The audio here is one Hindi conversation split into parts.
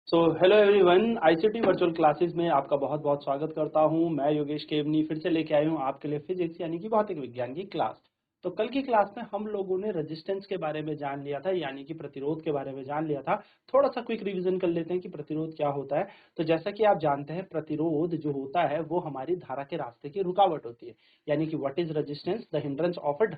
So hello everyone, ICT virtual classes में आपका बहुत बहुत स्वागत करता हूं। मैं योगेश केवनी फिर से लेके आई हूं आपके लिए फिजिक्स यानी कि भौतिक विज्ञान की क्लास। तो कल की क्लास में हम लोगों ने रेजिस्टेंस के बारे में जान लिया था, यानी कि प्रतिरोध के बारे में जान लिया था। थोड़ा सा क्विक रिवीजन कर लेते हैं कि प्रतिरोध क्या होता है। तो जैसा कि आप जानते हैं, प्रतिरोध जो होता है वो हमारी धारा के रास्ते की रुकावट होती है। यानी कि what is resistance? The hindrance of a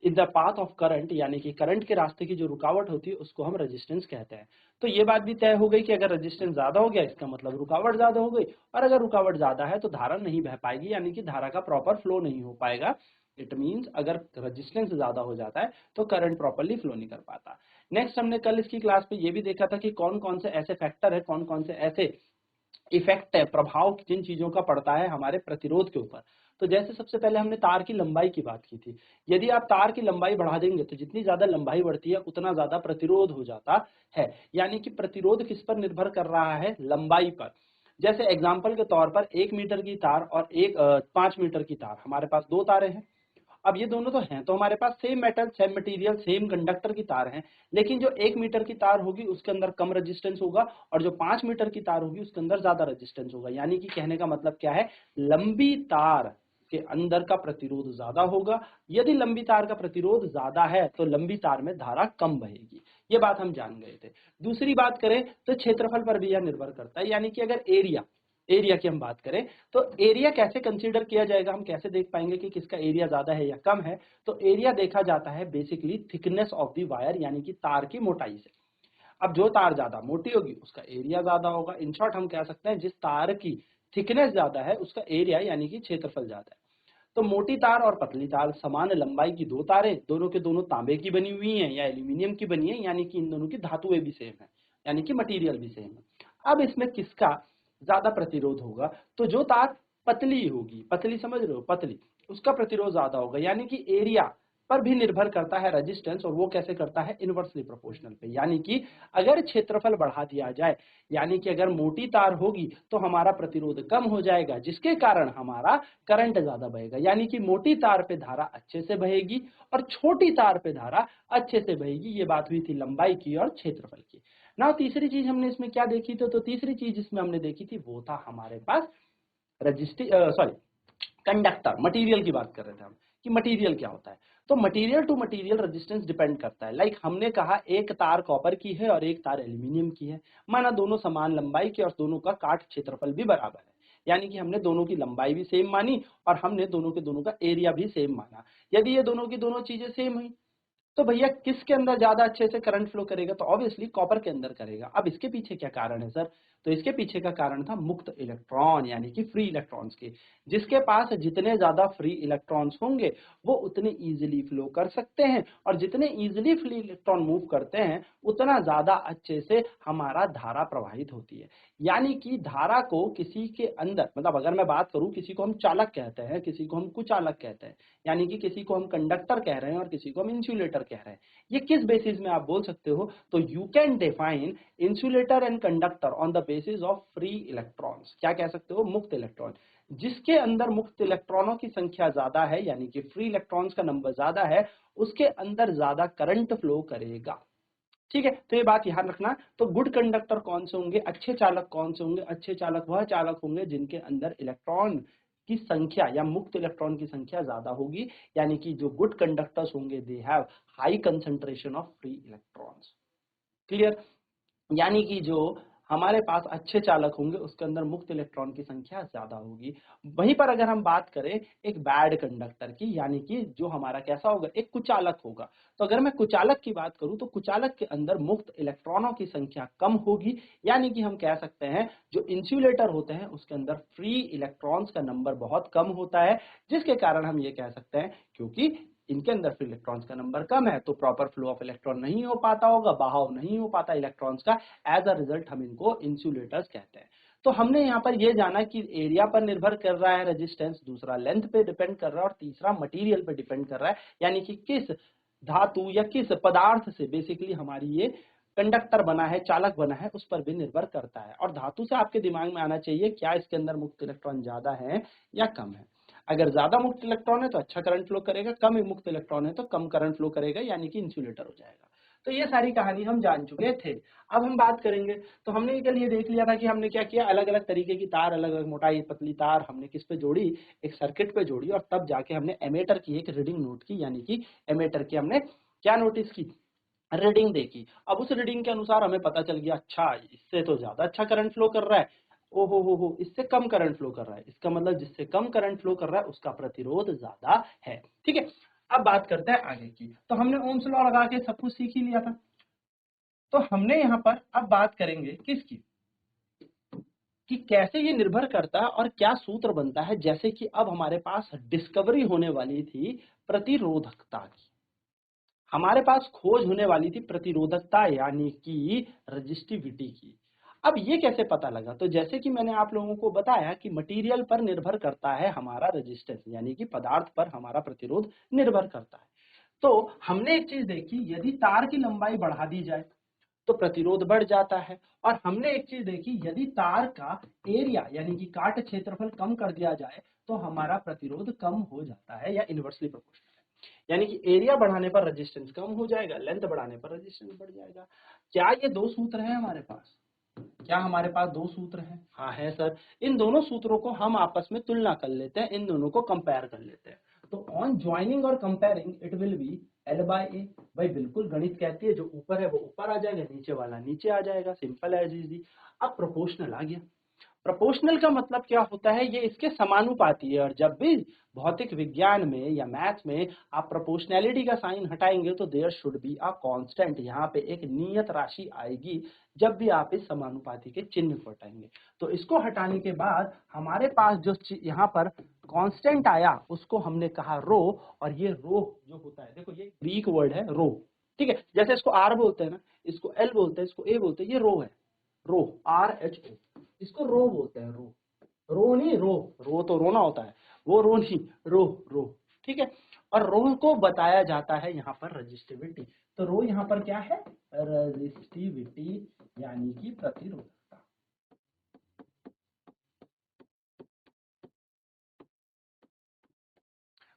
in the path of current, यानी कि करंट के रास्ते की जो रुकावट होती है उसको हम रेजिस्टेंस कहते हैं। तो ये बात भी तय हो गई कि अगर रेजिस्टेंस ज्यादा हो गया इसका मतलब रुकावट ज्यादा हो गई, और अगर रुकावट ज्यादा है तो धारा नहीं बह पाएगी, यानी कि धारा का प्रॉपर फ्लो नहीं हो पाएगा। इट मींस अगर रेजिस्टेंस ज्यादा हो जाता है तो करंट प्रॉपर्ली फ्लो नहीं कर पाता। नेक्स्ट, हमने कल इसकी क्लास पे ये भी देखा था कि कौन कौन से ऐसे फैक्टर है, कौन कौन से ऐसे इफेक्ट है, प्रभाव जिन चीजों का पड़ता है हमारे प्रतिरोध के ऊपर। तो जैसे सबसे पहले हमने तार की लंबाई की बात की थी। यदि आप तार की लंबाई बढ़ा देंगे तो जितनी ज्यादा लंबाई बढ़ती है उतना ज्यादा प्रतिरोध हो जाता है। यानी कि प्रतिरोध किस पर निर्भर कर रहा है? लंबाई पर। जैसे एग्जाम्पल के तौर पर 1 मीटर की तार और 5 मीटर की तार, हमारे पास दो तारें हैं। अब ये दोनों तो हैं, तो हमारे पास same metal, same material, same conductor की तार हैं। लेकिन जो 1 मीटर की तार होगी उसके अंदर कम रेजिस्टेंस होगा, और जो 5 मीटर की तार होगी उसके अंदर ज्यादा रेजिस्टेंस होगा। यानी कि कहने का मतलब क्या है? लंबी तार के अंदर का प्रतिरोध ज्यादा होगा। यदि लंबी तार का प्रतिरोध ज्यादा है तो लंबी तार में धारा कम बहेगी। ये बात हम जान गए थे। दूसरी बात करें तो क्षेत्रफल पर भी यह निर्भर करता है। यानी कि अगर एरिया एरिया की हम बात करें तो एरिया कैसे कंसीडर किया जाएगा, हम कैसे देख पाएंगे कि किसका एरिया ज्यादा है या कम है? तो एरिया देखा जाता है basically thickness of the wire, यानी कि तार की मोटाई से। अब जो तार ज्यादा मोटी होगी उसका एरिया ज्यादा होगा। इन शॉर्ट हम कह सकते हैं जिस तार की थिकनेस ज्यादा है उसका एरिया यानी कि क्षेत्रफल ज्यादा है। तो मोटी तार और पतली तार, समान लंबाई की दो तारें, दोनों के दोनों तांबे की बनी हुई हैं या एल्यूमिनियम की बनी है, यानी कि इन दोनों की धातुएं भी सेम है, यानी कि मटेरियल भी सेम है। अब इसमें किसका ज्यादा प्रतिरोध होगा? तो जो तार पतली होगी, पतली समझ रहे हो, पतली, उसका प्रतिरोध ज्यादा होगा। यानी कि एरिया पर भी निर्भर करता है रेजिस्टेंस, और वो कैसे करता है? इनवर्सली प्रोपोर्शनल पे। यानी कि अगर क्षेत्रफल बढ़ा दिया जाए, यानी कि अगर मोटी तार होगी तो हमारा प्रतिरोध कम हो जाएगा, जिसके कारण हमारा करंट ज्यादा बहेगा। यानी कि मोटी तार पे धारा अच्छे से बहेगी और छोटी तार पे धारा अच्छे से बहेगी। ये बात हुई थी लंबाई की और क्षेत्रफल की। ना तीसरी चीज हमने इसमें क्या देखी? तो तीसरी चीज इसमें हमने देखी थी वो था हमारे पास रजिस्ट्री सॉरी कंडक्टर, मटेरियल की बात कर रहे थे हम कि मटेरियल क्या होता है। तो material to material resistance depend करता है। लाइक हमने कहा एक तार कॉपर की है और एक तार एल्यूमिनियम की है। माना दोनों समान लंबाई के और दोनों का काट क्षेत्रफल भी बराबर है। यानी कि हमने दोनों की लंबाई भी सेम मानी और हमने दोनों के दोनों का एरिया भी सेम माना। यदि ये दोनों की दोनों चीजें सेम हुई तो भैया किसके अंदर ज्यादा अच्छे से करंट फ्लो करेगा? तो ऑब्वियसली कॉपर के अंदर करेगा। अब इसके पीछे क्या कारण है सर? तो इसके पीछे का कारण था मुक्त इलेक्ट्रॉन, यानी कि फ्री इलेक्ट्रॉन्स के। जिसके पास जितने ज्यादा फ्री इलेक्ट्रॉन्स होंगे वो उतने इजीली फ्लो कर सकते हैं, और जितने इजीली फ्री इलेक्ट्रॉन मूव करते हैं उतना ज्यादा अच्छे से हमारा धारा प्रवाहित होती है। यानी कि धारा को किसी के अंदर, मतलब अगर मैं बात करूं, किसी को हम चालक कहते हैं, किसी को हम कुचालक कहते हैं। यानी कि किसी को हम कंडक्टर कह रहे हैं और किसी को हम इंसुलेटर कह रहे हैं। ये किस बेसिस में आप बोल सकते हो? तो you can define insulator and conductor on the basis of free electrons. क्या कह सकते हो? मुक्त इलेक्ट्रॉन। जिसके अंदर मुक्त इलेक्ट्रॉनों की संख्या ज्यादा है, यानी कि फ्री इलेक्ट्रॉन्स का नंबर ज्यादा है, उसके अंदर ज्यादा करंट फ्लो करेगा। ठीक है, तो ये बात ध्यान रखना। तो गुड कंडक्टर कौन से होंगे? अच्छे चालक कौन से होंगे? अच्छे चालक वह चालक होंगे जिनके अंदर इलेक्ट्रॉन की संख्या या मुक्त इलेक्ट्रॉन की संख्या ज्यादा होगी। यानी कि जो गुड कंडक्टर्स होंगे they have high concentration of free electrons. Clear? यानी कि जो हमारे पास अच्छे चालक होंगे उसके अंदर मुक्त इलेक्ट्रॉन की संख्या ज्यादा होगी। वहीं पर अगर हम बात करें एक बैड कंडक्टर की, यानी कि जो हमारा कैसा होगा? एक कुचालक होगा। तो अगर मैं कुचालक की बात करूं तो कुचालक के अंदर मुक्त इलेक्ट्रॉनों की संख्या कम होगी। यानी कि हम कह सकते हैं जो इंसुलेटर होते हैं उसके अंदर फ्री इलेक्ट्रॉन्स का नंबर बहुत कम होता है, जिसके कारण हम ये कह सकते हैं क्योंकि इनके अंदर फ्री इलेक्ट्रॉन्स का नंबर कम है तो प्रॉपर फ्लो ऑफ इलेक्ट्रॉन नहीं हो पाता होगा, बहाव नहीं हो पाता इलेक्ट्रॉन्स का। एज अ रिजल्ट हम इनको इंसुलेटर्स कहते हैं। तो हमने यहाँ पर ये जाना कि एरिया पर निर्भर कर रहा है रेजिस्टेंस, दूसरा लेंथ पे डिपेंड कर रहा है, और तीसरा मटेरियल पे डिपेंड कर रहा है। यानी कि किस धातु या किस पदार्थ से बेसिकली हमारी ये कंडक्टर बना है, चालक बना है, उस पर भी निर्भर करता है। और धातु से आपके दिमाग में आना चाहिए क्या इसके अंदर मुक्त इलेक्ट्रॉन ज्यादा है या कम है। अगर ज्यादा मुक्त इलेक्ट्रॉन है तो अच्छा करंट फ्लो करेगा, कम मुक्त इलेक्ट्रॉन है तो कम करंट फ्लो करेगा, यानी कि इंसुलेटर हो जाएगा। तो ये सारी कहानी हम जान चुके थे। अब हम बात करेंगे, तो हमने कल ये देख लिया था कि हमने क्या किया, अलग अलग तरीके की तार, अलग अलग मोटाई पतली तार हमने किस पे जोड़ी, एक सर्किट पे जोड़ी, और तब जाके हमने एमीटर की एक रीडिंग नोट की, यानी कि एमीटर की हमने क्या नोटिस की, रीडिंग देखी। अब उस रीडिंग के अनुसार हमें पता चल गया, अच्छा इससे तो ज्यादा अच्छा करंट फ्लो कर रहा है, ओ हो, इससे कम करंट फ्लो कर रहा है, इसका मतलब जिससे कम करंट फ्लो कर रहा है उसका प्रतिरोध ज्यादा है। ठीक है, अब बात करते हैं आगे की। तो हमने ओम्स लॉ लगा के सब कुछ सीख ही लिया था। तो हमने यहाँ पर अब बात करेंगे किसकी, कि कैसे ये निर्भर करता है और क्या सूत्र बनता है। जैसे कि अब हमारे पास डिस्कवरी होने वाली थी प्रतिरोधकता की, हमारे पास खोज होने वाली थी प्रतिरोधकता यानी कि रजिस्टिविटी की। अब ये कैसे पता लगा, तो जैसे कि मैंने आप लोगों को बताया कि मटेरियल पर निर्भर करता है हमारा रेजिस्टेंस, यानी कि पदार्थ पर हमारा प्रतिरोध निर्भर करता है। तो हमने एक चीज देखी, यदि तार की लंबाई बढ़ा दी जाए तो प्रतिरोध बढ़ जाता है, और हमने एक चीज देखी, यदि तार का एरिया यानी कि काट क्षेत्रफल कम कर दिया जाए तो हमारा प्रतिरोध कम हो जाता है, या इनवर्सली प्रोपोर्शनल है, यानी कि एरिया बढ़ाने पर रेजिस्टेंस कम हो जाएगा, लेंथ बढ़ाने पर रेजिस्टेंस बढ़ जाएगा। क्या ये दो सूत्र हैं हमारे पास, क्या हमारे पास दो सूत्र हैं? हाँ है सर। इन दोनों सूत्रों को हम आपस में तुलना कर लेते हैं, इन दोनों को कंपेयर कर लेते हैं। तो ऑन ज्वाइनिंग और comparing it will be L by A। भाई बिल्कुल गणित कहती है जो ऊपर है वो ऊपर आ जाएगा, नीचे वाला नीचे आ जाएगा, सिंपल एज इजी। अब प्रोपोर्शनल आ गया। प्रोपोर्शनल का मतलब क्या होता है, ये इसके समानुपाती है, और जब भी भौतिक विज्ञान में या मैथ्स में आप प्रोपोर्शनैलिटी का साइन हटाएंगे तो there should be a constant, यहाँ पे एक नियत राशि आएगी जब भी आप इस समानुपाती के चिन्ह को हटाएंगे। तो इसको हटाने के बाद हमारे पास जो यहाँ पर कांस्टेंट आया उसको हमने कहा रो, और ये रो जो होता है, देखो ये ग्रीक वर्ड है रो, ठीक है, जैसे इसको आर बोलते हैं ना, इसको एल बोलते हैं, इसको ए बोलते हैं, ये रो है, रो RHO, इसको रो बोलते हैं, रो, रो नहीं रो, रो तो रोना होता है, वो रो नहीं, रो रो, ठीक है। और रो को बताया जाता है यहाँ पर रजिस्टिविटी। तो रो यहाँ पर क्या है, रजिस्टिविटी यानी कि प्रतिरोधकता।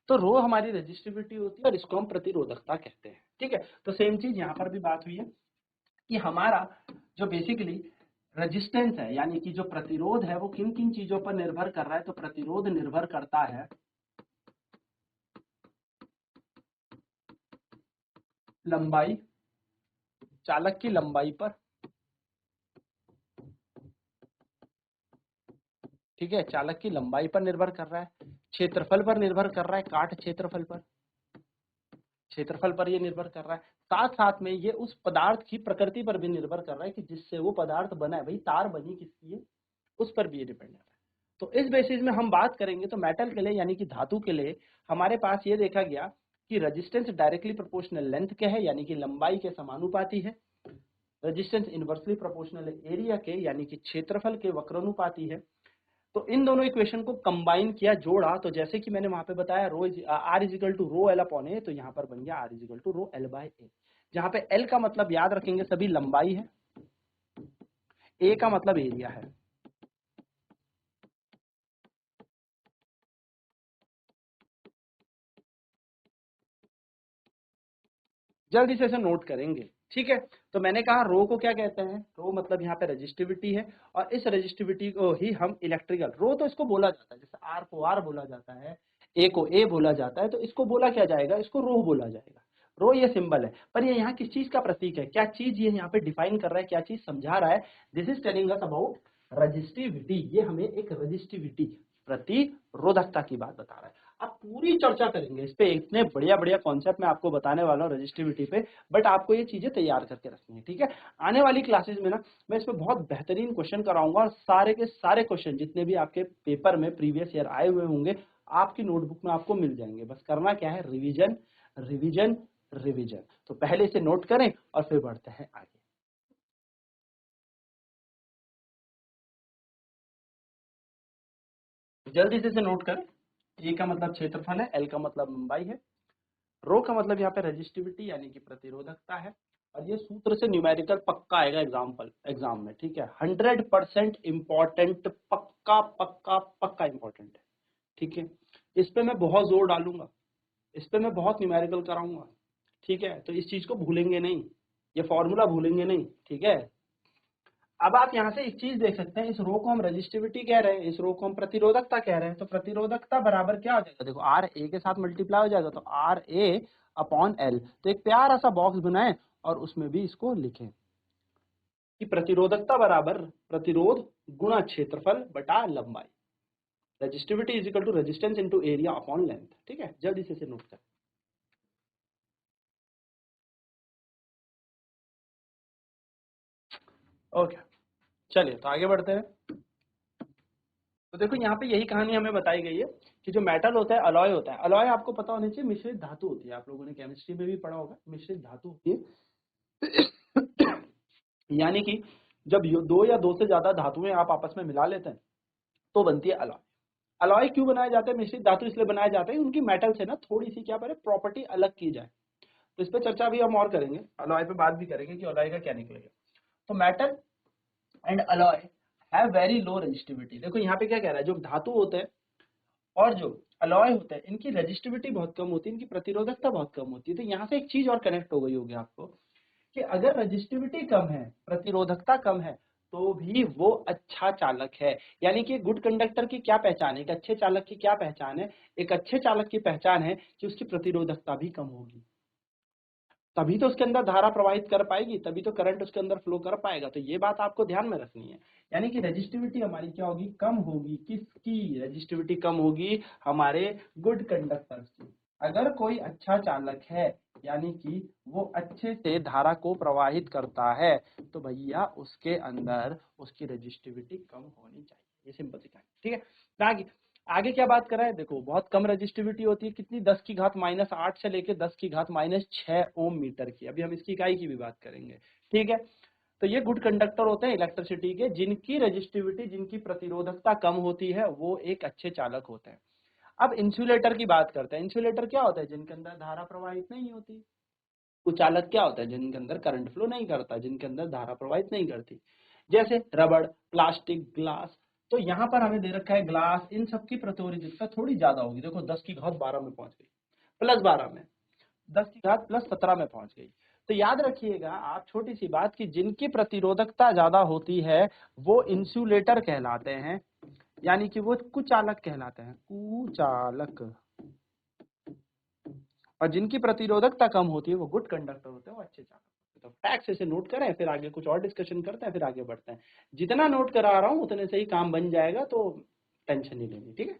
तो रो हमारी रजिस्टिविटी होती है और इसको हम प्रतिरोधकता कहते हैं, ठीक है। तो सेम चीज यहाँ पर भी बात हुई है कि हमारा जो बेसिकली रेजिस्टेंस है यानी कि जो प्रतिरोध है वो किन किन चीजों पर निर्भर कर रहा है, तो प्रतिरोध निर्भर करता है लंबाई, चालक की लंबाई पर, ठीक है, चालक की लंबाई पर निर्भर कर रहा है, क्षेत्रफल पर निर्भर कर रहा है, काट क्षेत्रफल पर, क्षेत्रफल पर ये निर्भर कर रहा है, साथ साथ में ये उस पदार्थ की प्रकृति पर भी निर्भर कर रहा है कि जिससे वो पदार्थ बना है, भाई तार बनी किसकी है उस पर भी ये डिपेंड है। तो इस बेसिस में हम बात करेंगे तो मेटल के लिए यानी कि धातु के लिए हमारे पास ये देखा गया कि रेजिस्टेंस डायरेक्टली प्रोपोर्शनल लेंथ के है, यानी कि लंबाई के समानुपाती है, रेजिस्टेंस इनवर्सली प्रोपोर्शनल एरिया के यानी कि क्षेत्रफल के वक्रानुपाती है। तो इन दोनों इक्वेशन को कंबाइन किया, जोड़ा, तो जैसे कि मैंने वहां पे बताया rho R is equal to rho L upon A, तो यहाँ पर बन गया R is equal to rho L by A, जहाँ पे एल का मतलब याद रखेंगे सभी लंबाई है, ए का मतलब एरिया है। जल्दी से इसे नोट करेंगे, ठीक है। तो मैंने कहा रो को क्या कहते हैं, रो मतलब यहाँ पे रजिस्टिविटी है, और इस रजिस्टिविटी को ही हम इलेक्ट्रिकल, रो तो इसको बोला जाता है, जैसे आर को आर बोला जाता है, ए को ए बोला जाता है, तो इसको बोला क्या जाएगा, इसको रो बोला जाएगा। रो ये सिंबल है, पर ये यहाँ किस चीज का प्रतीक है, क्या चीज ये यहाँ पे डिफाइन कर रहा है, क्या चीज समझा रहा है, this is telling us about resistivity, ये हमें एक रजिस्टिविटी प्रतिरोधकता की बात बता रहा है। अब पूरी चर्चा करेंगे इस पे, इतने बढ़िया बढ़िया कॉन्सेप्ट मैं आपको बताने वाला हूँ रजिस्टिविटी पे, बट आपको ये चीजें तैयार करके रखनी है, ठीक है। आने वाली क्लासेस में ना मैं इस पे बहुत बेहतरीन क्वेश्चन कराऊंगा, और सारे के सारे क्वेश्चन जितने भी आपके पेपर में प्रीवियस ईयर आए हुए होंगे आपकी नोटबुक में आपको मिल जाएंगे, बस करना क्या है, रिविजन रिविजन रिविजन। तो पहले इसे नोट करें और फिर बढ़ते हैं आगे। जल्दी से इसे नोट करें, ए का मतलब क्षेत्रफल है, एल का मतलब लंबाई है, रो का मतलब यहाँ पे रेजिस्टिविटी यानी कि प्रतिरोधकता है, और ये सूत्र से न्यूमेरिकल पक्का आएगा एग्जाम में, ठीक है, 100% इंपॉर्टेंट, पक्का पक्का पक्का इंपॉर्टेंट है, ठीक है। इस पे मैं बहुत जोर डालूंगा, इस पे मैं बहुत न्यूमेरिकल कराऊंगा, ठीक है, तो इस चीज को भूलेंगे नहीं। ये फॉर्मूला भूलेंगे नहीं, ठीक है। अब आप यहाँ से एक चीज देख सकते हैं, इस रो को हम रजिस्टिविटी कह रहे हैं, इस रो को हम प्रतिरोधकता कह रहे हैं, तो प्रतिरोधकता बराबर क्या हो जाएगा, देखो आर ए के साथ मल्टीप्लाई हो जाएगा, तो आर ए अपॉन एल। तो एक प्यारा सा बॉक्स बनाएं और उसमें भी इसको लिखें कि प्रतिरोधकता बराबर प्रतिरोध गुणा क्षेत्रफल बटा लंबाई, resistivity is equal to resistance into area upon length, ठीक है। जल्दी से नोट करें। ओके, चलिए तो आगे बढ़ते हैं। तो देखो यहाँ पे यही कहानी हमें बताई गई है कि जो मेटल होता है अलॉय होता है। अलॉय आपको पता होनी चाहिए मिश्रित धातु होती है, आप लोगों ने केमिस्ट्री में भी पढ़ा होगा, मिश्रित धातु होती है। यानी कि जब दो या दो से ज्यादा धातुएं आप आपस में मिला लेते हैं तो बनती है अलॉय। अलॉय क्यों बनाए जाते हैं, मिश्रित धातु इसलिए बनाए जाते हैं उनकी मेटल से ना थोड़ी सी क्या करे प्रॉपर्टी अलग की जाए। तो इस पर चर्चा भी हम और करेंगे, अलॉय पे बात भी करेंगे कि अलॉय का क्या निकलेगा। तो metal and alloy have very low resistivity. देखो यहाँ पे क्या कह रहा है, जो धातु होते हैं और जो अलॉय होता है इनकी रेजिस्टिविटी बहुत कम होती है, इनकी प्रतिरोधकता बहुत कम होती है। तो यहाँ से एक चीज और कनेक्ट हो गई होगी आपको कि अगर रेजिस्टिविटी कम है, प्रतिरोधकता कम है, तो भी वो अच्छा चालक है। यानी कि गुड कंडक्टर की क्या पहचान है, एक अच्छे चालक की क्या पहचान है, एक अच्छे चालक की पहचान है कि उसकी प्रतिरोधकता भी कम होगी, तभी तो उसके अंदर धारा प्रवाहित कर पाएगी, तभी तो करंट उसके अंदर फ्लो कर पाएगा। तो ये बात आपको ध्यान में रखनी है। यानी कि रेजिस्टिविटी हमारी क्या होगी, कम होगी। किसकी रेजिस्टिविटी कम होगी, हमारे गुड कंडक्टर्स की। अगर कोई अच्छा चालक है यानी कि वो अच्छे से धारा को प्रवाहित करता है तो भैया उसके अंदर उसकी रेजिस्टिविटी कम होनी चाहिए। ये सिंपल सी कहानी, ठीक है। आगे आगे क्या बात कर रहा है, देखो बहुत कम रेजिस्टिविटी होती है, कितनी, 10 की घात -8 से लेके 10 की घात -6 ओम मीटर की। अभी हम इसकी इकाई की भी बात करेंगे, ठीक है। तो ये गुड कंडक्टर होते हैं इलेक्ट्रिसिटी के, जिनकी रेजिस्टिविटी, जिनकी प्रतिरोधकता कम होती है, वो एक अच्छे चालक होते हैं। अब इंसुलेटर की बात करते हैं। इंसुलेटर क्या होता है, जिनके अंदर धारा प्रवाहित नहीं होती। कुचालक क्या होता है, जिनके अंदर करंट फ्लो नहीं करता, जिनके अंदर धारा प्रवाहित नहीं करती, जैसे रबड़, प्लास्टिक, ग्लास। तो यहाँ पर हमें दे रखा है ग्लास, इन सब की प्रतिरोधकता थोड़ी ज्यादा होगी। देखो 10 की घात 12 में पहुंच गई, +12 में, 10 की घात +17 में पहुंच गई। तो याद रखिएगा आप छोटी सी बात कि जिनकी प्रतिरोधकता ज्यादा होती है वो इंसुलेटर कहलाते हैं, यानी कि वो कुचालक कहलाते हैं, कुचालक। और जिनकी प्रतिरोधकता कम होती है वो गुड कंडक्टर होते हैं, वो अच्छे चालक होते हैं। तो फैक्ट्स इसे नोट करें, फिर आगे कुछ और डिस्कशन करते हैं, फिर आगे बढ़ते हैं। जितना नोट करा रहा हूं उतने से ही काम बन जाएगा, तो टेंशन नहीं लेनी, ठीक है।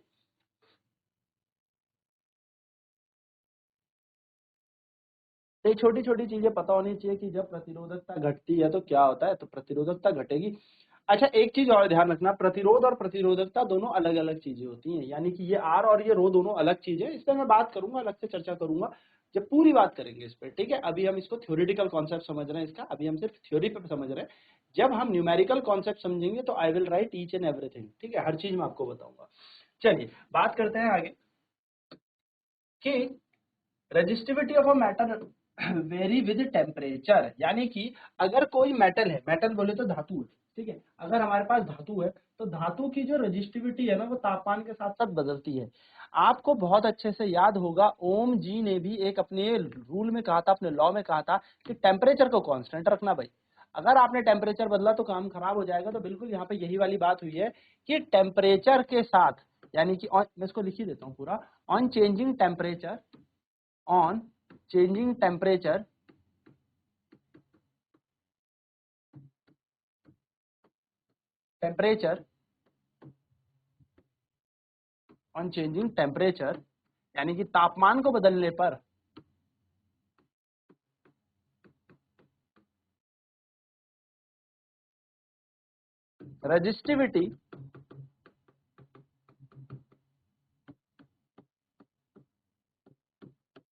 तो ये छोटी छोटी चीजें पता होनी चाहिए कि जब प्रतिरोधकता घटती है तो क्या होता है, तो प्रतिरोधकता घटेगी। अच्छा एक चीज और ध्यान रखना, प्रतिरोध और प्रतिरोधकता दोनों अलग अलग चीजें होती हैं। यानी कि ये आर और ये रो दोनों अलग चीजें हैं। इस पर मैं बात करूंगा, अलग से चर्चा करूंगा जब पूरी बात करेंगे इस पर, ठीक है। अभी हम इसको थ्योरेटिकल कॉन्सेप्ट समझ रहे हैं इसका, अभी हम सिर्फ थ्योरी पे समझ रहे हैं। जब हम न्यूमेरिकल कॉन्सेप्ट समझेंगे तो I will write each and everything, ठीक है, हर चीज मैं आपको बताऊंगा। चलिए बात करते हैं आगे कि resistivity of a metal very with temperature. यानी कि अगर कोई मेटल है, मेटल बोले तो धातु है, ठीक है, अगर हमारे पास धातु है तो धातु की जो रेजिस्टिविटी है ना वो तापमान के साथ साथ बदलती है। आपको बहुत अच्छे से याद होगा ओम जी ने भी एक अपने रूल में कहा था, अपने लॉ में कहा था कि टेम्परेचर को कांस्टेंट रखना भाई। अगर आपने टेम्परेचर बदला तो काम खराब हो जाएगा। तो बिल्कुल यहाँ पे यही वाली बात हुई है कि टेम्परेचर के साथ, यानी कि मैं इसको लिख ही देता हूँ पूरा, on changing temperature, on changing temperature temperature on changing temperature, यानी कि तापमान को बदलने पर रेजिस्टिविटी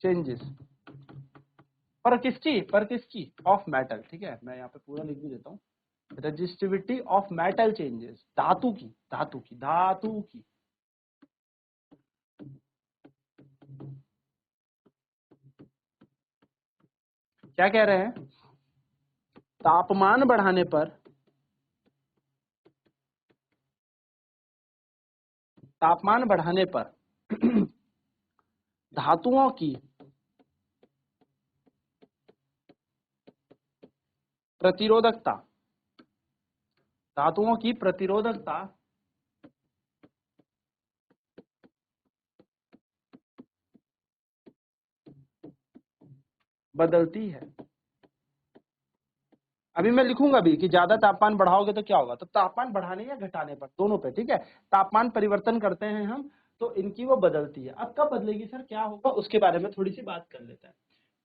चेंजेस। पर किसकी ऑफ मेटल, ठीक है, मैं यहाँ पे पूरा लिख भी देता हूँ। रेजिस्टिविटी ऑफ मेटल चेंजेस, धातु की। क्या कह रहे हैं, तापमान बढ़ाने पर, तापमान बढ़ाने पर धातुओं की प्रतिरोधकता, धातुओं की प्रतिरोधकता बदलती है। अभी मैं लिखूंगा भी कि ज्यादा तापमान बढ़ाओगे तो क्या होगा, तो तापमान बढ़ाने या घटाने पर, दोनों पे, ठीक है, तापमान परिवर्तन करते हैं हम, तो इनकी वो बदलती है। अब कब बदलेगी सर, क्या होगा, उसके बारे में थोड़ी सी बात कर लेते हैं,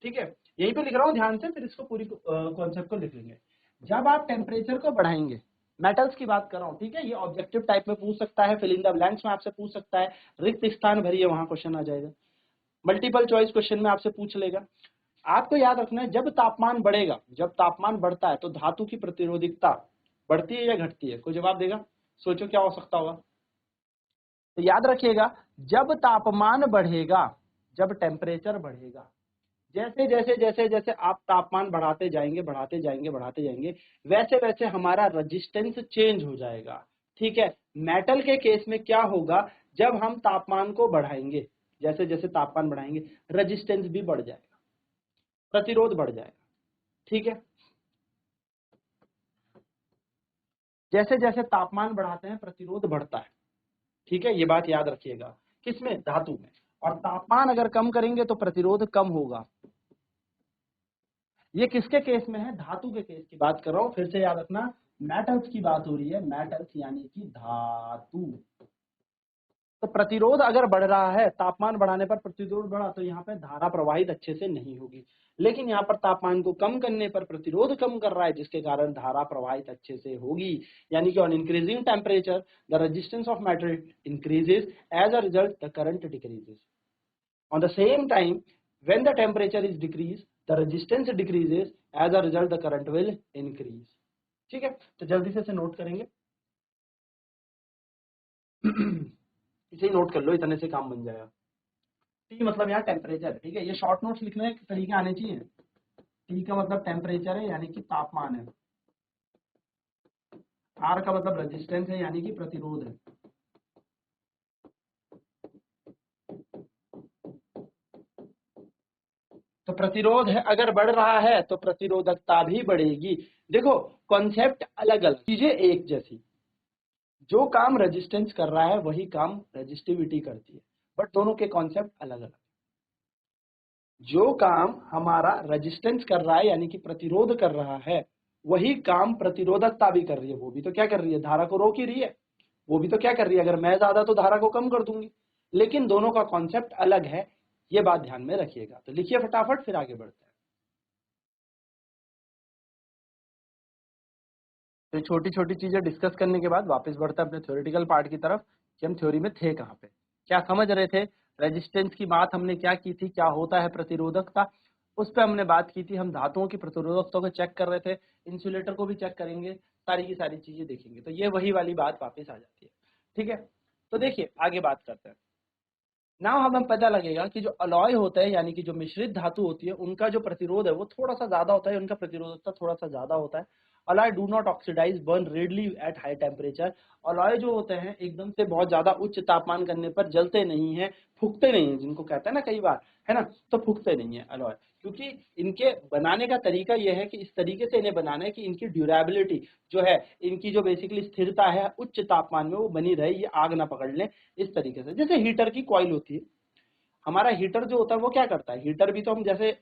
ठीक है। यहीं पे लिख रहा हूँ ध्यान से, फिर इसको पूरी कॉन्सेप्ट को लिख लेंगे। जब आप टेम्परेचर को बढ़ाएंगे, मेटल्स की बात कर रहा हूँ, ठीक है, ये ऑब्जेक्टिव टाइप में पूछ सकता है, फिल इन द ब्लैंक्स में आपसे पूछ सकता है, रिक्त स्थान भरिए, वहां क्वेश्चन आ जाएगा, मल्टीपल चॉइस क्वेश्चन में आपसे पूछ लेगा। आपको याद रखना है, जब तापमान बढ़ेगा, जब तापमान बढ़ता है तो धातु की प्रतिरोधकता बढ़ती है या घटती है, कोई जवाब देगा, सोचो क्या हो सकता होगा। तो याद रखिएगा, जब तापमान बढ़ेगा, जब टेम्परेचर बढ़ेगा, जैसे जैसे जैसे जैसे आप तापमान बढ़ाते जाएंगे बढ़ाते जाएंगे बढ़ाते जाएंगे, वैसे वैसे हमारा रेजिस्टेंस चेंज हो जाएगा, ठीक है। मेटल के केस में क्या होगा, जब हम तापमान को बढ़ाएंगे, जैसे जैसे तापमान बढ़ाएंगे, रेजिस्टेंस भी बढ़ जाएगा, प्रतिरोध बढ़ जाएगा, ठीक है। जैसे जैसे तापमान बढ़ाते हैं प्रतिरोध बढ़ता है, ठीक है, ये बात याद रखिएगा, किसमें, धातु में। और तापमान अगर कम करेंगे तो प्रतिरोध कम होगा। ये किसके केस में है, धातु के केस की बात कर रहा हूं, फिर से याद रखना, मेटल्स की बात हो रही है, मेटल्स यानी कि धातु। तो प्रतिरोध अगर बढ़ रहा है, तापमान बढ़ाने पर प्रतिरोध बढ़ा, तो यहाँ पे धारा प्रवाहित अच्छे से नहीं होगी। लेकिन यहाँ पर तापमान को कम करने पर प्रतिरोध कम कर रहा है, जिसके कारण धारा प्रवाहित अच्छे से होगी। यानी कि on increasing temperature the resistance of matter increases, as a result the current decreases. On the same time when the temperature is decrease the resistance decreases, as a result the current will increase. ठीक है, तो जल्दी से इसे नोट करेंगे। इसे नोट कर लो, इतने से काम बन जाएगा। टी मतलब यहाँ टेम्परेचर, ठीक है, ये शॉर्ट नोट्स लिखने के तरीके आने चाहिए। टी का मतलब टेम्परेचर है, यानी कि तापमान है। आर का मतलब रेजिस्टेंस है, यानी कि प्रतिरोध है। तो प्रतिरोध है अगर बढ़ रहा है तो प्रतिरोधकता भी बढ़ेगी। देखो, कॉन्सेप्ट अलग अलग, चीजें एक जैसी, जो काम रेजिस्टेंस कर रहा है वही काम रेजिस्टिविटी करती है, बट दोनों के कॉन्सेप्ट अलग अलग। जो काम हमारा रेजिस्टेंस कर रहा है, यानी कि प्रतिरोध कर रहा है, वही काम प्रतिरोधकता भी कर रही है। वो भी तो क्या कर रही है, धारा को रोक ही रही है। वो भी तो क्या कर रही है, अगर मैं ज्यादा तो धारा को कम कर दूंगी। लेकिन दोनों का कॉन्सेप्ट अलग है, ये बात ध्यान में रखिएगा। तो लिखिए फटाफट, फिर आगे बढ़ते हैं। तो छोटी छोटी चीजें डिस्कस करने के बाद वापस बढ़ते हैं अपने थ्योरेटिकल पार्ट की तरफ, कि हम थ्योरी में थे कहाँ पे, क्या समझ रहे थे। रेजिस्टेंस की बात हमने क्या की थी, क्या होता है प्रतिरोधकता, उस पर हमने बात की थी। हम धातुओं की प्रतिरोधकता को चेक कर रहे थे, इंसुलेटर को भी चेक करेंगे, सारी की सारी चीजें देखेंगे। तो ये वही वाली बात वापस आ जाती है, ठीक है। तो देखिए आगे बात करते हैं। ना हमें पता लगेगा कि जो अलॉय होता है, यानी कि जो मिश्रित धातु होती है, उनका जो प्रतिरोध है वो थोड़ा सा ज्यादा होता है, उनका प्रतिरोधकता थोड़ा सा ज्यादा होता है। Alloy do not oxidise burn readily at high temperature. Alloy जो होते हैं एकदम से बहुत ज्यादा उच्च तापमान करने पर जलते नहीं है, फूकते नहीं है, जिनको कहते हैं ना कई बार, है ना, तो फूकते नहीं है अलॉय, क्योंकि इनके बनाने का तरीका यह है कि इस तरीके से इन्हें बनाना है कि इनकी ड्यूरेबिलिटी जो है, इनकी जो बेसिकली स्थिरता है उच्च तापमान में वो बनी रहे, ये आग ना पकड़ ले। इस तरीके से, जैसे हीटर की कॉइल होती है, हमारा हीटर जो होता है वो क्या करता है, हीटर भी तो हम जैसे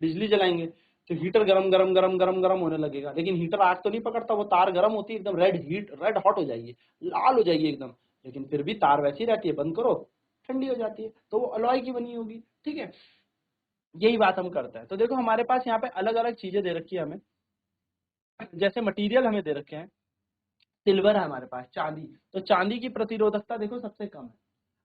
बिजली जलाएंगे तो हीटर गरम गरम गरम गरम गरम होने लगेगा, लेकिन हीटर आग तो नहीं पकड़ता, वो तार गरम होती है, एकदम रेड हॉट हो जाएगी, लाल हो जाएगी एकदम, लेकिन फिर भी तार वैसी रहती है, बंद करो ठंडी हो जाती है, तो वो अलॉय की बनी होगी, ठीक है। यही बात हम करते हैं। तो देखो हमारे पास यहाँ पे अलग अलग चीजें दे रखी है हमें, जैसे मटेरियल हमें दे रखे हैं, सिल्वर है हमारे पास, चांदी, तो चांदी की प्रतिरोधकता देखो सबसे कम है।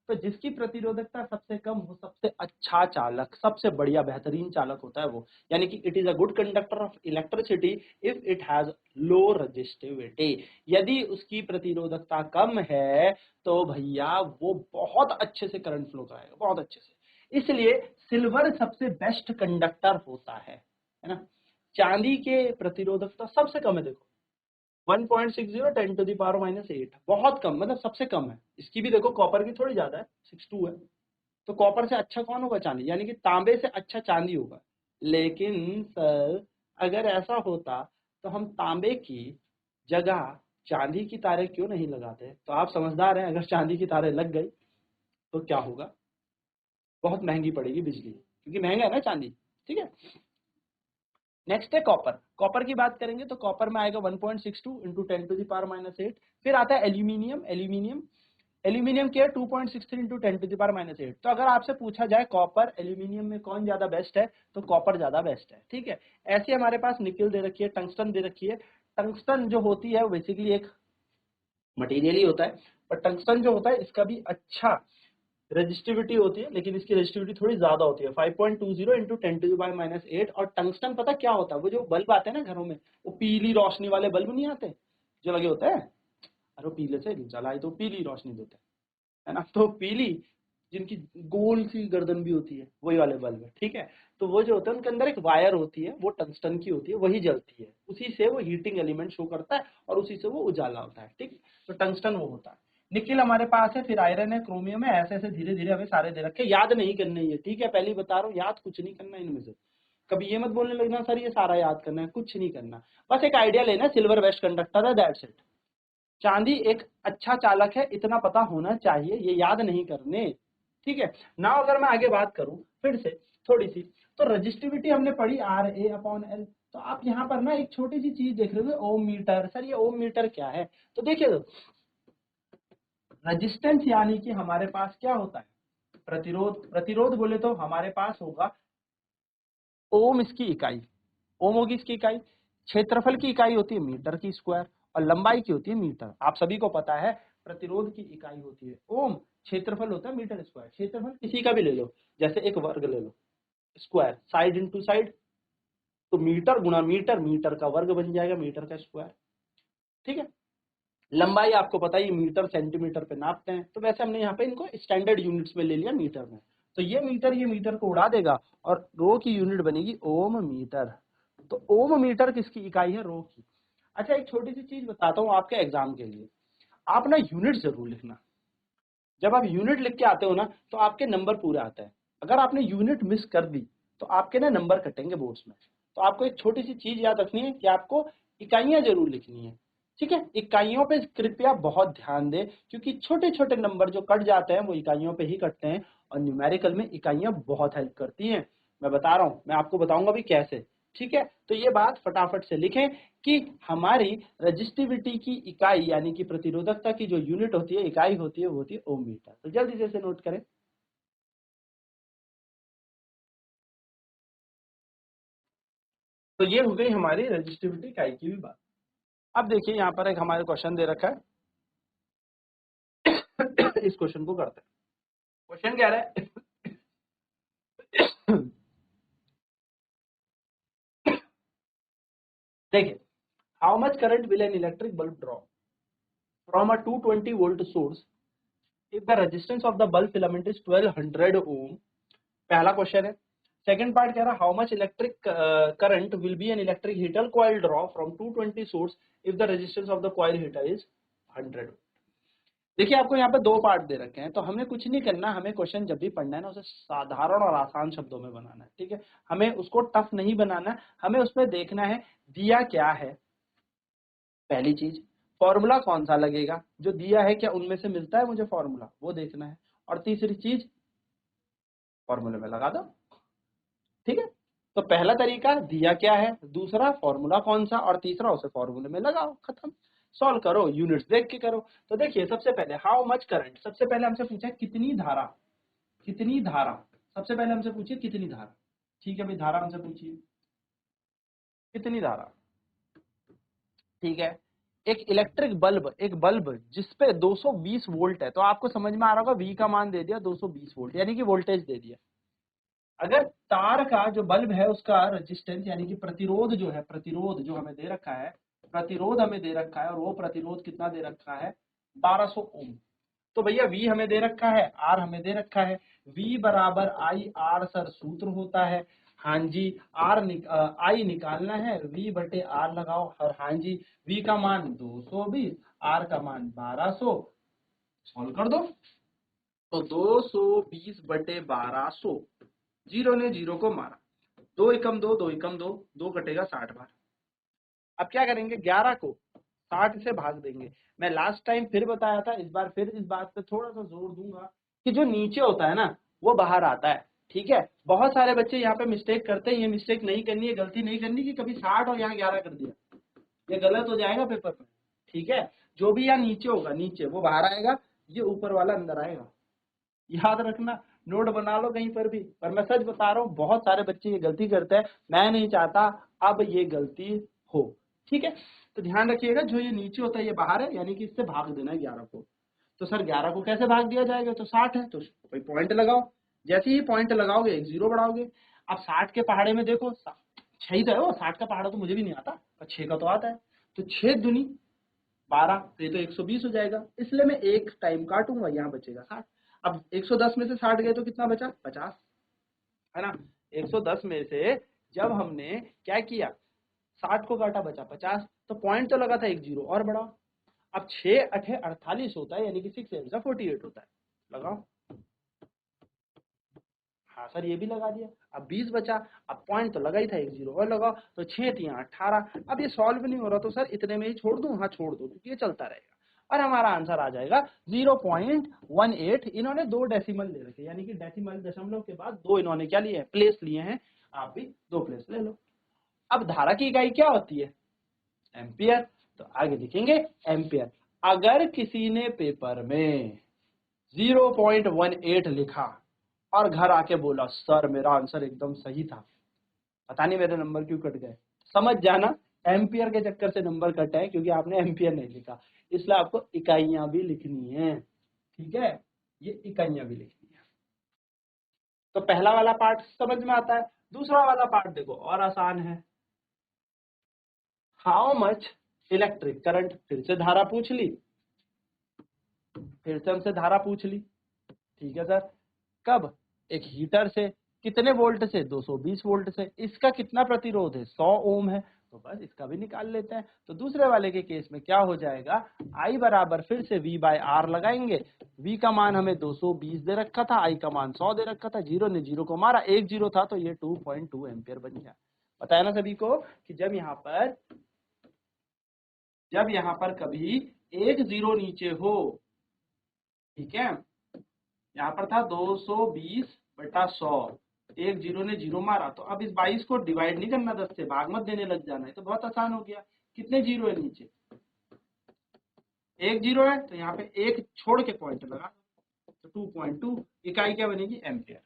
तो जिसकी प्रतिरोधकता सबसे कम हो, सबसे अच्छा चालक, सबसे बढ़िया बेहतरीन चालक होता है वो, यानी कि it is a good conductor of electricity if it has low resistivity. यदि उसकी प्रतिरोधकता कम है तो भैया वो बहुत अच्छे से करंट फ्लो कराएगा, बहुत अच्छे से। इसलिए सिल्वर सबसे बेस्ट कंडक्टर होता है ना। चांदी के प्रतिरोधकता सबसे कम है, देखो 1.60 10⁻⁻8, बहुत कम, मतलब सबसे कम है। इसकी भी देखो, कॉपर की थोड़ी ज्यादा है, 62 है। तो कॉपर से अच्छा कौन होगा, चांदी, यानी कि तांबे से अच्छा चांदी होगा। लेकिन सर अगर ऐसा होता तो हम तांबे की जगह चांदी की तारें क्यों नहीं लगाते? तो आप समझदार हैं, अगर चांदी की तारें लग गई तो क्या होगा? बहुत महंगी पड़ेगी बिजली, क्योंकि महंगा है ना चांदी। ठीक है, नेक्स्ट है कॉपर। कॉपर की बात करेंगे तो कॉपर में आएगा 1.62 इंटू 10⁻⁸। फिर आता है एल्यूमिनियम। एल्यूमिनियम क्या है? 2.63 इंटू 10⁻⁸। तो अगर आपसे पूछा जाए कॉपर एल्यूमिनियम में कौन ज्यादा बेस्ट है, तो कॉपर ज्यादा बेस्ट है। ठीक है, ऐसे हमारे पास निकल दे रखी है, टंगस्टन दे रखी है। टंगस्टन जो होती है वो बेसिकली एक मटेरियल ही होता है, पर टंगस्टन जो होता है इसका भी अच्छा रेजिस्टिविटी होती है, लेकिन इसकी रेजिस्टिविटी थोड़ी ज्यादा होती है, 5.20 इंटू 10⁻⁸। और टंगस्टन पता क्या होता है? वो जो बल्ब आते हैं ना घरों में, वो पीली रोशनी वाले बल्ब नहीं आते जो लगे होते हैं, अरे वो पीले से जलाए तो पीली रोशनी देते हैं, है ना? तो पीली, जिनकी गोल सी गर्दन भी होती है, वही वाले बल्ब है। ठीक है, तो वो जो होता है उनके अंदर एक वायर होती है, वो टंगस्टन की होती है, वही जलती है, उसी से वो हीटिंग एलिमेंट शो करता है और उसी से वो उजाला होता है। ठीक, तो टंगस्टन वो होता है। निकिल हमारे पास है, फिर आयरन है, क्रोमियम है, ऐसे ऐसे धीरे धीरे हमें सारे दे रखे, याद नहीं करने ये। ठीक है, पहले ही बता रहा हूँ, याद कुछ नहीं करना इनमें से। कभी ये मत बोलने लगना सर ये सारा याद करना है, कुछ नहीं करना। बस एक आइडिया लेना, सिल्वर बेस्ट कंडक्टर है, दैट्स इट। चांदी एक अच्छा चालक है, इतना पता होना चाहिए, ये याद नहीं करने। ठीक है ना, अगर मैं आगे बात करूं फिर से थोड़ी सी, तो रजिस्टिविटी हमने पढ़ी RA/L। तो आप यहाँ पर ना एक छोटी सी चीज देख रहे हो, ओम मीटर। सर ये ओम मीटर क्या है? तो देखिए, रजिस्टेंस यानी कि हमारे पास क्या होता है? प्रतिरोध। प्रतिरोध बोले तो हमारे पास होगा ओम, इसकी इकाई ओम होगी, इसकी इकाई। क्षेत्रफल की इकाई होती है मीटर की स्क्वायर, और लंबाई की होती है मीटर। आप सभी को पता है प्रतिरोध की इकाई होती है ओम, क्षेत्रफल होता है मीटर स्क्वायर। क्षेत्रफल किसी का भी ले लो, जैसे एक वर्ग ले लो, स्क्वायर, साइड इंटू साइड, तो मीटर गुणा मीटर, मीटर का वर्ग बन जाएगा मीटर का स्क्वायर। ठीक है, लंबाई आपको पता ही, मीटर सेंटीमीटर पे नापते हैं, तो वैसे हमने यहाँ पे इनको स्टैंडर्ड यूनिट्स में ले लिया, मीटर में। तो ये मीटर को उड़ा देगा और रो की यूनिट बनेगी ओम मीटर। तो ओम मीटर किसकी इकाई है? रो की। अच्छा, एक छोटी सी चीज बताता हूँ आपके एग्जाम के लिए, आप ना यूनिट जरूर लिखना। जब आप यूनिट लिख के आते हो ना, तो आपके नंबर पूरे आते हैं। अगर आपने यूनिट मिस कर दी तो आपके ना नंबर कटेंगे बोर्ड्स में। तो आपको एक छोटी सी चीज याद रखनी है कि आपको इकाइयां जरूर लिखनी है। ठीक है, इकाइयों पे कृपया बहुत ध्यान दें, क्योंकि छोटे छोटे नंबर जो कट जाते हैं वो इकाइयों पे ही कटते हैं, और न्यूमेरिकल में इकाइयां बहुत हेल्प करती हैं। मैं बता रहा हूं, मैं आपको बताऊंगा भी कैसे। ठीक है, तो ये बात फटाफट से लिखें कि हमारी रजिस्टिविटी की इकाई यानी कि प्रतिरोधकता की जो यूनिट होती है, इकाई होती है, वो होती है ओम मीटर। तो जल्दी से इसे नोट करें। तो ये हो गई हमारी रजिस्टिविटी इकाई की भी बात। अब देखिए यहाँ पर एक हमारे क्वेश्चन दे रखा है इस क्वेश्चन को करते हैं। क्वेश्चन क्या है? देखिए, how much current will an electric bulb draw from a 220 volt source if the resistance of the bulb filament is 1200 ohm? पहला क्वेश्चन है। सेकंड पार्ट कह रहा how much electric current will be an electric heater coil draw from 220 source if the resistance of the coil heater is 100। देखिए, आपको यहाँ पे दो पार्ट दे रखे हैं, तो हमें कुछ नहीं करना, हमें क्वेश्चन जब भी पढ़ना है ना, उसे साधारण और आसान शब्दों में बनाना है। ठीक है, हमें उसको टफ नहीं बनाना है, हमें उसमें देखना है दिया क्या है। पहली चीज, फॉर्मूला कौन सा लगेगा जो दिया है, क्या उनमें से मिलता है मुझे फॉर्मूला, वो देखना है। और तीसरी चीज, फॉर्मूले में लगा दो। ठीक है, तो पहला तरीका दिया क्या है, दूसरा फॉर्मूला कौन सा, और तीसरा उसे फॉर्मूले में लगाओ, खत्म। सॉल्व करो, यूनिट्स देख के करो। तो देखिए, सबसे पहले हाउ मच करंट, सबसे पहले हमसे पूछा कितनी धारा, कितनी धारा, सबसे पहले हमसे पूछिए कितनी धारा। ठीक है भाई, धारा हमसे पूछिए कितनी धारा। ठीक है, एक इलेक्ट्रिक बल्ब, एक बल्ब जिसपे 220 वोल्ट है, तो आपको समझ में आ रहा होगा, V का मान दे दिया 220 वोल्ट, यानी कि वोल्टेज दे दिया। अगर तार का जो बल्ब है उसका रेजिस्टेंस यानी कि प्रतिरोध जो है, प्रतिरोध जो हमें दे रखा है, प्रतिरोध हमें दे रखा है, और वो प्रतिरोध कितना दे रखा है? 1200 ओम। तो भैया V हमें दे रखा है, R हमें दे रखा है, V बराबर आई आर सर सूत्र होता है। हाँ जी, I निकालना है, V बटे R लगाओ, और हाँ जी, V का मान 220, R का मान 1200, सॉल्व कर दो। तो 220 बटे 1200, जीरो ने जीरो को मारा, दो एकम दो, दो एकम दो, दो कटेगा 60 बार। अब क्या करेंगे, 11 को 60 से भाग देंगे। मैं लास्ट टाइम फिर बताया था, इस बार फिर इस बात पे थोड़ा सा जोर दूंगा कि जो नीचे होता है ना वो बाहर आता है। ठीक है, बहुत सारे बच्चे यहाँ पे मिस्टेक करते हैं, ये मिस्टेक नहीं करनी है, गलती नहीं करनी कि कभी 60 और यहाँ 11 कर दिया, ये गलत हो जाएगा पेपर में। ठीक है, जो भी यहाँ नीचे होगा, नीचे वो बाहर आएगा, ये ऊपर वाला अंदर आएगा, याद रखना, नोट बना लो कहीं पर भी। पर मैं सच बता रहा हूँ, बहुत सारे बच्चे ये गलती करते हैं, मैं नहीं चाहता अब ये गलती हो। ठीक है, तो ध्यान रखिएगा, जो ये नीचे होता है ये बाहर है, यानी कि इससे भाग देना है 11 को। तो सर 11 को कैसे भाग दिया जाएगा, तो 60 है तो कोई पॉइंट लगाओ, जैसे ही पॉइंट लगाओगे एक जीरो बढ़ाओगे। अब 60 के पहाड़े में देखो, 6 ही तो है वो, 60 का पहाड़ा तो मुझे भी नहीं आता, पर 6 का तो आता है, तो 6 दूनी 12, तो ये तो 120 हो जाएगा, इसलिए मैं एक टाइम काटूंगा, यहाँ बचेगा 60। अब 110 में से 60 गए तो कितना बचा, 50, है ना। 110 में से जब हमने क्या किया, 60 को काटा, बचा 50, तो पॉइंट तो लगा था एक जीरो और बढ़ाओ। अब 6 अठे 48 होता है, यानी कि 6 8 48 होता है, लगाओ। हाँ सर, ये भी लगा दिया। अब 20 बचा, अब पॉइंट तो लगा ही था, एक जीरो और लगाओ, तो 6 3 18। अब ये सॉल्व नहीं हो रहा तो सर इतने में ही छोड़ दूं, हाँ छोड़ दो, क्योंकि ये चलता रहेगा और हमारा आंसर आ जाएगा 0.18। इन्होंने 2 डेसिमल ले रखे, यानी कि डेसिमल दशमलव के बाद 2 इन्होंने क्या लिए हैं, प्लेस लिए हैं, आप भी 2 प्लेस ले लो। अब धारा की इकाई क्या होती है, एम्पियर, तो आगे लिखेंगे एम्पियर। अगर किसी ने पेपर में 0.18 लिखा और घर आके बोला सर मेरा आंसर एकदम सही था, पता नहीं मेरे नंबर क्यों कट गए, समझ जाना एम्पियर के चक्कर से नंबर कटे हैं, क्योंकि आपने एम्पियर नहीं लिखा, इसलिए आपको इकाइयां भी लिखनी है। ठीक है, ये इकाइयां भी लिखनी है। तो पहला वाला पार्ट समझ में आता है, दूसरा वाला पार्ट देखो और आसान है। हाउ मच इलेक्ट्रिक करंट, फिर से धारा पूछ ली, फिर से हमसे धारा पूछ ली। ठीक है सर, कब, एक हीटर से कितने वोल्ट से, 220 वोल्ट से, इसका कितना प्रतिरोध है, 100 ओम है, तो बस इसका भी निकाल लेते हैं। तो दूसरे वाले के केस में क्या हो जाएगा, I बराबर फिर से V बाय R लगाएंगे। V का मान हमें 220 दे रखा था, I का मान 100 दे रखा था, जीरो ने जीरो को मारा, एक जीरो था, तो ये 2.2 एम्पियर बन गया। बताया ना सभी को कि जब यहाँ पर कभी एक जीरो नीचे हो, ठीक है, यहाँ पर था 220/100, एक जीरो ने जीरो मारा, तो अब इस 22 को डिवाइड नहीं करना, 10 से भाग मत देने लग जाना है, तो बहुत आसान हो गया। कितने जीरो है नीचे, एक जीरो है, तो यहाँ पे एक छोड़ के पॉइंट लगा, तो 2.2 इकाई क्या बनेगी, एम्पियर।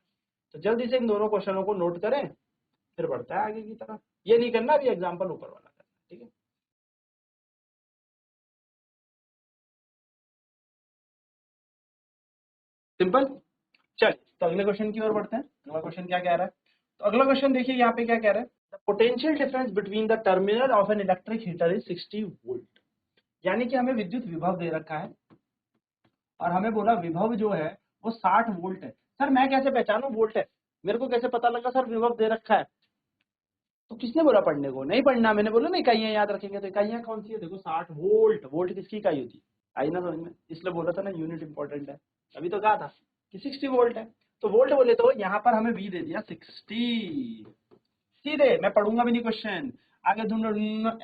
तो जल्दी से इन दोनों क्वेश्चनों को नोट करें, फिर बढ़ता है आगे की तरफ। ये नहीं करना, अभी एग्जाम्पल ऊपर वाला करना, ठीक है। सिंपल। चलिए, तो अगले क्वेश्चन की ओर बढ़ते हैं। अगला क्वेश्चन क्या कह रहा है, तो अगला क्वेश्चन देखिए यहाँ पे क्या कह रहा है, the potential difference between the terminal of an electric heater is 60 volt. यानी कि हमें विद्युत विभव दे रखा है और हमें बोला विभव जो है वो 60 वोल्ट है। सर मैं कैसे पहचानूं वोल्ट है, मेरे को कैसे पता लगा सर विभव दे रखा है, तो किसने बोला पढ़ने को, नहीं पढ़ना, मैंने बोला ना इकाइयां याद रखेंगे, तो इकाइयां कौन सी है, देखो 60 वोल्ट, वोल्ट किसकी इकाई होती है, आई ना समझ में, इसलिए बोला था ना यूनिट इंपॉर्टेंट है, अभी तो कहा था कि 60 वोल्ट है, तो वोल्ट बोले तो यहाँ पर हमें वी दे दिया 60, सीधे मैं पढ़ूंगा भी नहीं क्वेश्चन, आगे ढूंढो,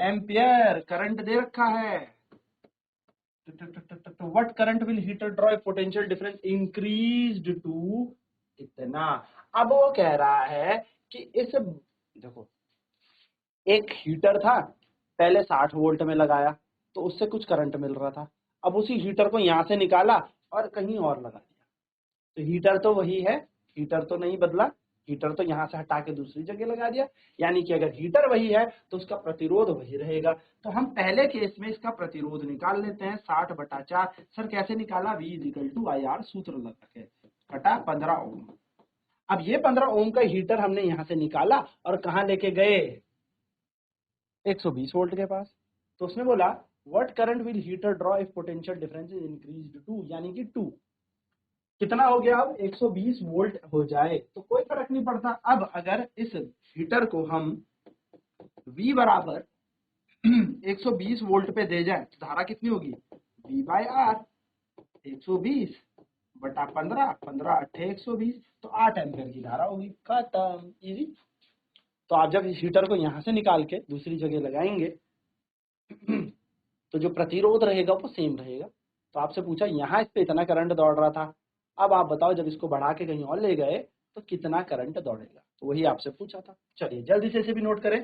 एम्पियर करंट दे रखा है, what current will heater draw if potential difference increased to इतना। अब वो कह रहा है कि इस, देखो एक हीटर था, पहले 60 वोल्ट में लगाया तो उससे कुछ करंट मिल रहा था, अब उसी हीटर को यहां से निकाला और कहीं और लगा दिया, तो हीटर तो वही है, हीटर तो नहीं बदला, हीटर तो यहां से हटा के दूसरी जगह लगा दिया, यानी कि अगर हीटर वही है तो उसका प्रतिरोध वही रहेगा। तो हम पहले केस में इसका प्रतिरोध निकाल लेते हैं, 60/4। सर कैसे निकाला, V = IR, सूत्र लगा के, घटा 15 ओम। अब ये 15 ओम का हीटर हमने यहां से निकाला और कहां लेके गए, 120 वोल्ट के पास। तो उसने बोला what current will heater draw if potential difference is increased to, यानी कि 2, कितना हो गया, अब 120 वोल्ट हो जाए तो कोई फर्क नहीं पड़ता। अब अगर इस हीटर को हम V बराबर 120 वोल्ट पे दे जाए तो धारा कितनी होगी, V/R, 120/15, 15 8 120, तो 8 एम्पियर की धारा होगी, खत्म, इजी। तो आप जब इस हीटर को यहां से निकाल के दूसरी जगह लगाएंगे तो जो प्रतिरोध रहेगा वो सेम रहेगा। तो आपसे पूछा यहाँ इस पे इतना करंट दौड़ रहा था, अब आप बताओ जब इसको बढ़ा के कहीं और ले गए तो कितना करंट दौड़ेगा, तो वही आपसे पूछा था। चलिए जल्दी से इसे भी नोट करें।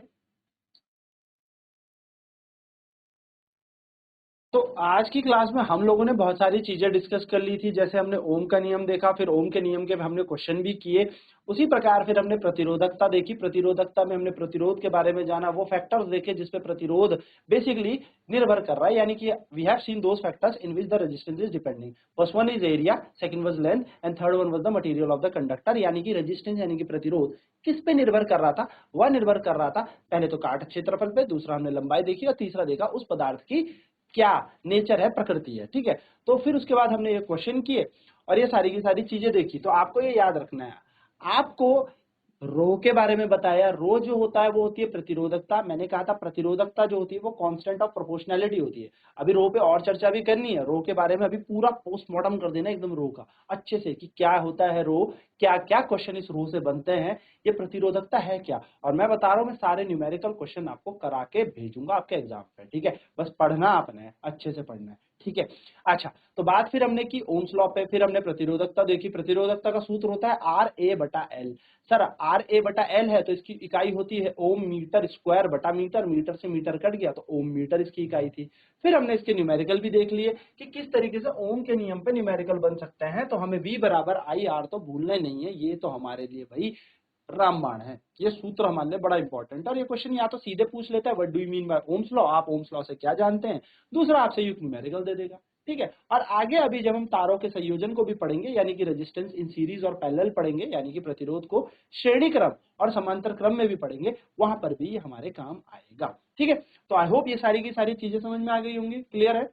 तो आज की क्लास में हम लोगों ने बहुत सारी चीजें डिस्कस कर ली थी, जैसे हमने ओम का नियम देखा, फिर ओम के नियम के हमने क्वेश्चन भी किए। उसी प्रकार फिर हमने प्रतिरोधकता देखी, प्रतिरोधकता में हमने प्रतिरोध के बारे में जाना, वो फैक्टर्स देखे जिसपे प्रतिरोध बेसिकली निर्भर कर रहा है, यानी कि we have seen those factors in which the resistance is depending. First one is area, second was length and third one was the material of the conductor, यानी कि रेजिस्टेंस यानी कि प्रतिरोध किस पे निर्भर कर रहा था, वह निर्भर कर रहा था पहले तो काट क्षेत्रफल पे, दूसरा हमने लंबाई देखी और तीसरा देखा उस पदार्थ की क्या नेचर है, प्रकृति है। ठीक है, तो फिर उसके बाद हमने ये क्वेश्चन किए और ये सारी की सारी चीजें देखी। तो आपको ये याद रखना है, आपको रो के बारे में बताया। रो जो होता है वो होती है प्रतिरोधकता। मैंने कहा था प्रतिरोधकता जो होती है वो कांस्टेंट ऑफ प्रोपोर्शनैलिटी होती है। अभी रो पे और चर्चा भी करनी है, रो के बारे में अभी पूरा पोस्टमार्टम कर देना एकदम रो का अच्छे से, कि क्या होता है रो, क्या क्या क्वेश्चन इस रो से बनते हैं, ये प्रतिरोधकता है क्या। और मैं बता रहा हूँ मैं सारे न्यूमेरिकल क्वेश्चन आपको करा के भेजूंगा आपके एग्जाम पे। ठीक है, बस पढ़ना आपने है, अच्छे से पढ़ना है। ठीक है, अच्छा, तो बात फिर हमने की ओम्स लॉ पे, फिर हमने प्रतिरोधकता देखी। प्रतिरोधकता का सूत्र होता है आर ए बटा एल। सर आर ए बटा एल है तो इसकी इकाई होती है ओम मीटर स्क्वायर बटा मीटर, मीटर से मीटर कट गया तो ओम मीटर इसकी इकाई थी। फिर हमने इसके न्यूमेरिकल भी देख लिए कि किस तरीके से ओम के नियम पे न्यूमेरिकल बन सकते हैं। तो हमें V बराबर आई आर तो भूलना नहीं है, ये तो हमारे लिए भाई रामबाण है। ये सूत्र हमारे लिए बड़ा इंपॉर्टेंट है और ये क्वेश्चन या तो सीधे पूछ लेता है what do you mean by Ohm's law, आप ओम्स लॉ से क्या जानते हैं, दूसरा आपसे युक्त न्यूमेरिकल दे देगा। ठीक है, और आगे अभी जब हम तारों के संयोजन को भी पढ़ेंगे, यानी कि रेजिस्टेंस इन सीरीज और पैरेलल पढ़ेंगे, यानी कि प्रतिरोध को श्रेणी क्रम और समांतर क्रम में भी पढ़ेंगे, वहां पर भी ये हमारे काम आएगा। ठीक है, तो आई होप ये सारी की सारी चीजें समझ में आ गई होंगी, क्लियर है।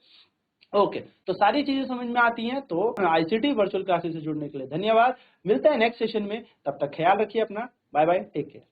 ओके, तो सारी चीजें समझ में आती हैं तो आईसीटी वर्चुअल क्लासेस से जुड़ने के लिए धन्यवाद। मिलते हैं नेक्स्ट सेशन में, तब तक ख्याल रखिए अपना, बाय बाय, टेक केयर।